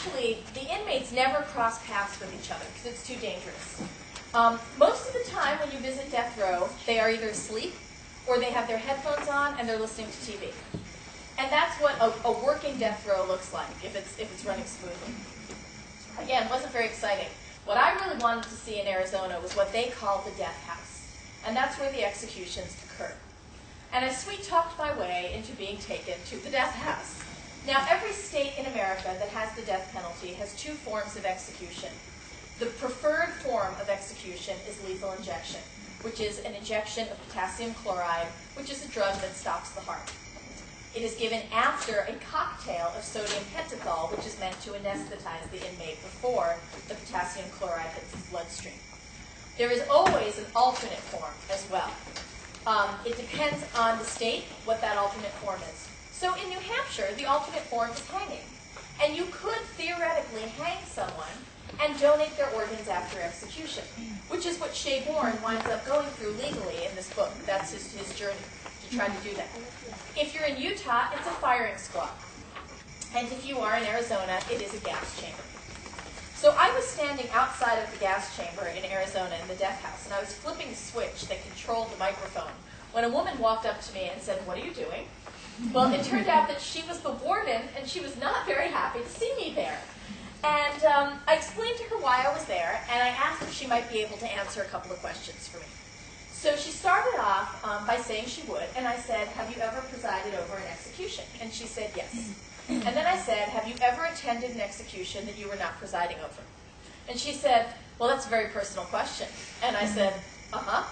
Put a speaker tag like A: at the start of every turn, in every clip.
A: actually, the inmates never cross paths with each other because it's too dangerous. Most of the time when you visit death row, they are either asleep or they have their headphones on and they're listening to TV. And that's what a working death row looks like if it's running smoothly. Again, it wasn't very exciting. What I really wanted to see in Arizona was what they call the death house. And that's where the executions occur. And I sweet-talked my way into being taken to the death house. Now, every state in America that has the death penalty has two forms of execution. The preferred form of execution is lethal injection, which is an injection of potassium chloride, which is a drug that stops the heart. It is given after a cocktail of sodium pentothal, which is meant to anesthetize the inmate before the potassium chloride hits his bloodstream. There is always an alternate form as well. It depends on the state what that alternate form is. So in New Hampshire, the alternate form is hanging. And you could theoretically hang someone and donate their organs after execution, which is what Shea Bourne winds up going through legally in this book. That's his journey to try to do that. If you're in Utah, it's a firing squad. And if you are in Arizona, it is a gas chamber. So I was standing outside of the gas chamber in Arizona in the death house, and I was flipping the switch that controlled the microphone when a woman walked up to me and said, "What are you doing?" Well, it turned out that she was the warden, and she was not very happy to see me there. And I explained to her why I was there, and I asked if she might be able to answer a couple of questions for me. So she started off by saying she would, and I said, "Have you ever presided over an execution?" And she said, "Yes." And then I said, "Have you ever attended an execution that you were not presiding over?" And she said, "Well, that's a very personal question." And I said, "Uh-huh."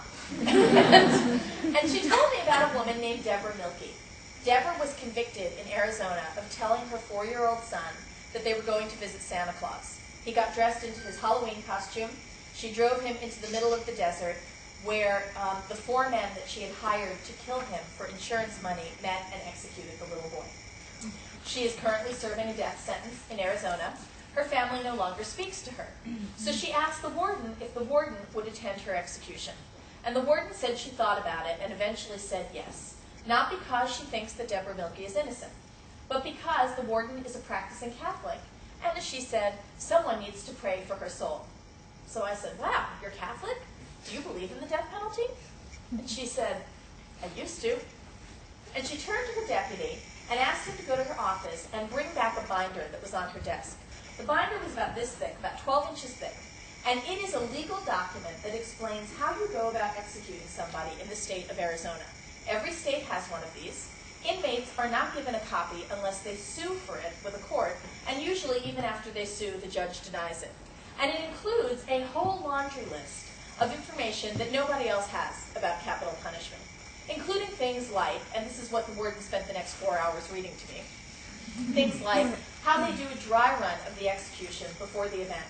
A: And she told me about a woman named Deborah Milkey. Deborah was convicted in Arizona of telling her 4-year-old son that they were going to visit Santa Claus. He got dressed into his Halloween costume. She drove him into the middle of the desert where the 4 men that she had hired to kill him for insurance money met and executed the little boy. She is currently serving a death sentence in Arizona. Her family no longer speaks to her. So she asked the warden if the warden would attend her execution. And the warden said she thought about it and eventually said yes. Not because she thinks that Deborah Milkey is innocent, but because the warden is a practicing Catholic. And as she said, someone needs to pray for her soul. So I said, "Wow, you're Catholic? Do you believe in the death penalty?" And she said, "I used to." And she turned to the deputy and asked him to go to her office and bring back a binder that was on her desk. The binder was about this thick, about 12 inches thick. And it is a legal document that explains how you go about executing somebody in the state of Arizona. Every state has one of these. Inmates are not given a copy unless they sue for it with a court, and usually even after they sue, the judge denies it. And it includes a whole laundry list of information that nobody else has about capital punishment, including things like, and this is what the warden spent the next 4 hours reading to me, things like how they do a dry run of the execution before the event,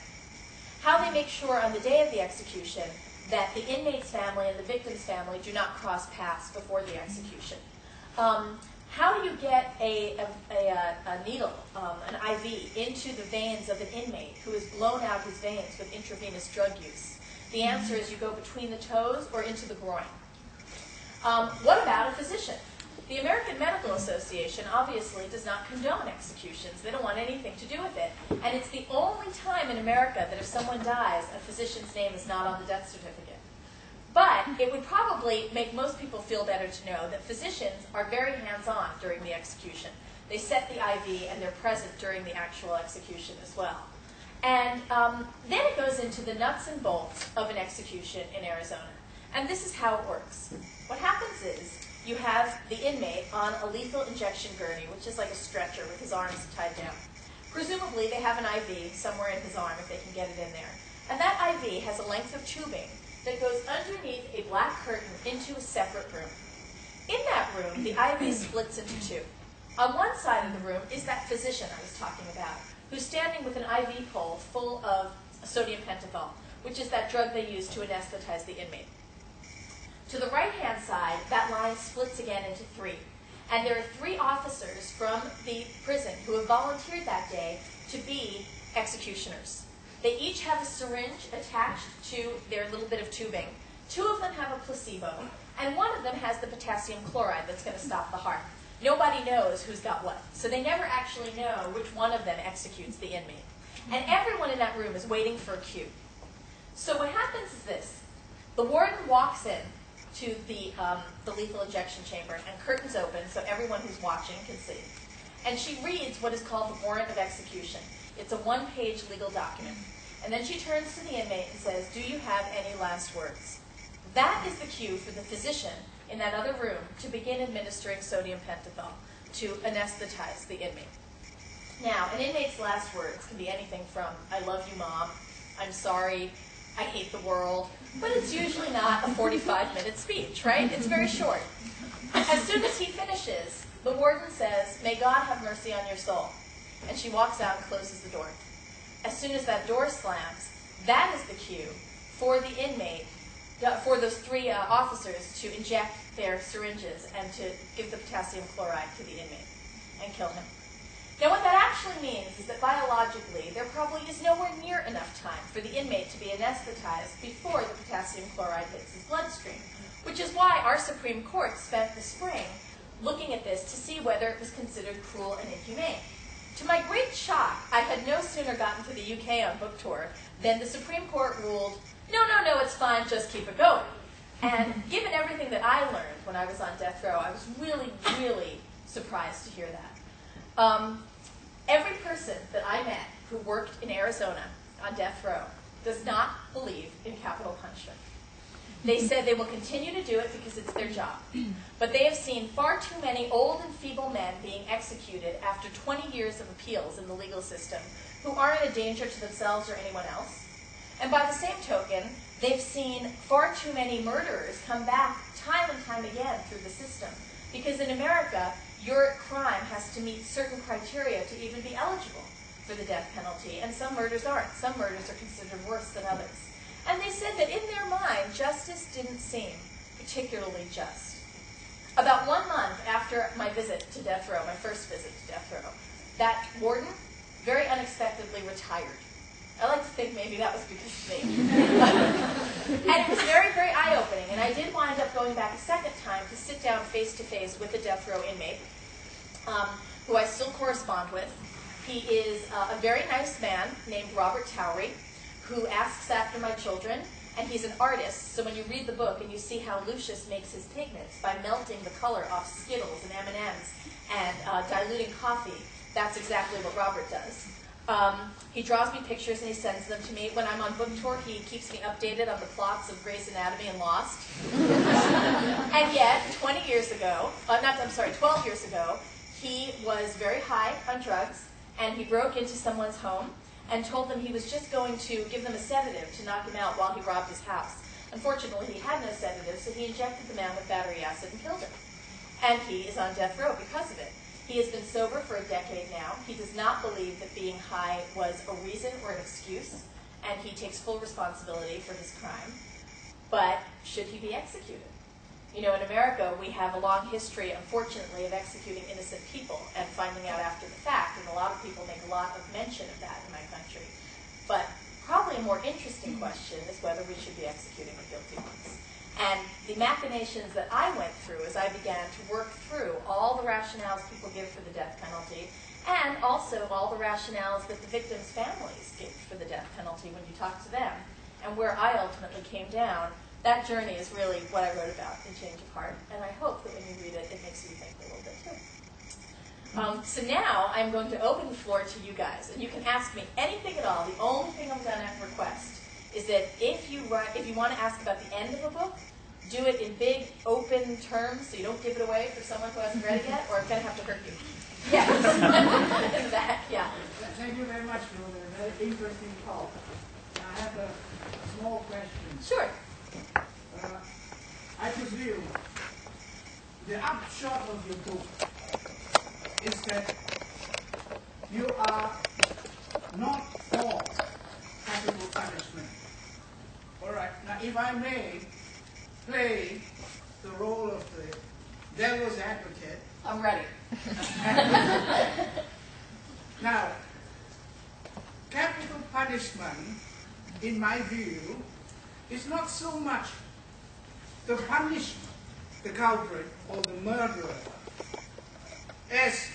A: how they make sure on the day of the execution that the inmate's family and the victim's family do not cross paths before the execution. How do you get a needle, an IV, into the veins of an inmate who has blown out his veins with intravenous drug use? The answer is you go between the toes or into the groin. What about a physician? The American Medical Association obviously does not condone executions. They don't want anything to do with it. And it's the only time in America that if someone dies, a physician's name is not on the death certificate. But it would probably make most people feel better to know that physicians are very hands-on during the execution. They set the IV and they're present during the actual execution as well. And then it goes into the nuts and bolts of an execution in Arizona. And this is how it works. What happens is you have the inmate on a lethal injection gurney, which is like a stretcher with his arms tied down. Presumably they have an IV somewhere in his arm if they can get it in there. And that IV has a length of tubing that goes underneath a black curtain into a separate room. In that room, the IV splits into two. On one side of the room is that physician I was talking about, who's standing with an IV pole full of sodium pentothal, which is that drug they use to anesthetize the inmate. To the right-hand side, that line splits again into 3. And there are 3 officers from the prison who have volunteered that day to be executioners. They each have a syringe attached to their little bit of tubing. 2 of them have a placebo, and 1 of them has the potassium chloride that's going to stop the heart. nobody knows who's got what. So they never actually know which one of them executes the inmate. And everyone in that room is waiting for a cue. So what happens is this. The warden walks in to the lethal injection chamber, and curtains open so everyone who's watching can see. And she reads what is called the warrant of execution. It's a one-page legal document. And then she turns to the inmate and says, "Do you have any last words?" That is the cue for the physician in that other room to begin administering sodium pentothal to anesthetize the inmate. Now, an inmate's last words can be anything from, "I love you, Mom," "I'm sorry," "I hate the world," but it's usually not a 45-minute speech, right? It's very short. As soon as he finishes, the warden says, "May God have mercy on your soul." And she walks out and closes the door. As soon as that door slams, that is the cue for the inmate, for those three officers to inject their syringes and to give the potassium chloride to the inmate and kill him. Now what that actually means is that biologically there probably is nowhere near enough time for the inmate to be anesthetized before the potassium chloride hits his bloodstream, which is why our Supreme Court spent the spring looking at this to see whether it was considered cruel and inhumane. To my great shock, I had no sooner gotten to the UK on book tour than the Supreme Court ruled, no, it's fine, just keep it going. And given everything that I learned when I was on death row, I was really, really surprised to hear that. Every person that I met who worked in Arizona on death row does not believe in capital punishment. They said they will continue to do it because it's their job. But they have seen far too many old and feeble men being executed after 20 years of appeals in the legal system who aren't a danger to themselves or anyone else. And by the same token, they've seen far too many murderers come back time and time again through the system. Because in America, your crime has to meet certain criteria to even be eligible for the death penalty, and some murders aren't. Some murders are considered worse than others. And they said that in their mind, justice didn't seem particularly just. About 1 month after my visit to death row, my first visit to death row, that warden very unexpectedly retired. I like to think maybe that was because of me. And it was very, very eye-opening. And I did wind up going back a second time to sit down face-to-face with a death row inmate, who I still correspond with. He is a very nice man named Robert Towery, who asks after my children, and he's an artist. So when you read the book and you see how Lucius makes his pigments by melting the color off Skittles and M&Ms and diluting coffee, that's exactly what Robert does. He draws me pictures and he sends them to me. When I'm on book tour, he keeps me updated on the plots of Grey's Anatomy and Lost. And yet, 12 years ago, he was very high on drugs, and he broke into someone's home and told them he was just going to give them a sedative to knock him out while he robbed his house. Unfortunately, he had no sedative, so he injected the man with battery acid and killed him. And he is on death row because of it. He has been sober for a decade now. He does not believe that being high was a reason or an excuse, and he takes full responsibility for his crime. But should he be executed? You know, in America, we have a long history, unfortunately, of executing innocent people and finding out after the fact, and a lot of people make a lot of mention of that in my country. But probably a more interesting question is whether we should be executing the guilty ones. And the machinations that I went through as I began to work through all the rationales people give for the death penalty, and also all the rationales that the victims' families give for the death penalty when you talk to them, and where I ultimately came down, that journey is really what I wrote about in Change of Heart, and I hope that when you read it, it makes you think a little bit too. So now I'm going to open the floor to you guys, and you can ask me anything at all. The only thing I'm going to request is that if you want to ask about the end of a book, do it in big, open terms so you don't give it away for someone who hasn't read it yet, or I'm going to have to hurt you. Yes. That, yeah.
B: Thank you very much for a very interesting talk. I have a small question.
A: Sure.
B: I presume the upshot of your book is that you are not for capital punishment. All right. Now, if I may play the role of the devil's advocate.
A: I'm ready.
B: Now, capital punishment, in my view, is not so much to punish the culprit or the murderer, is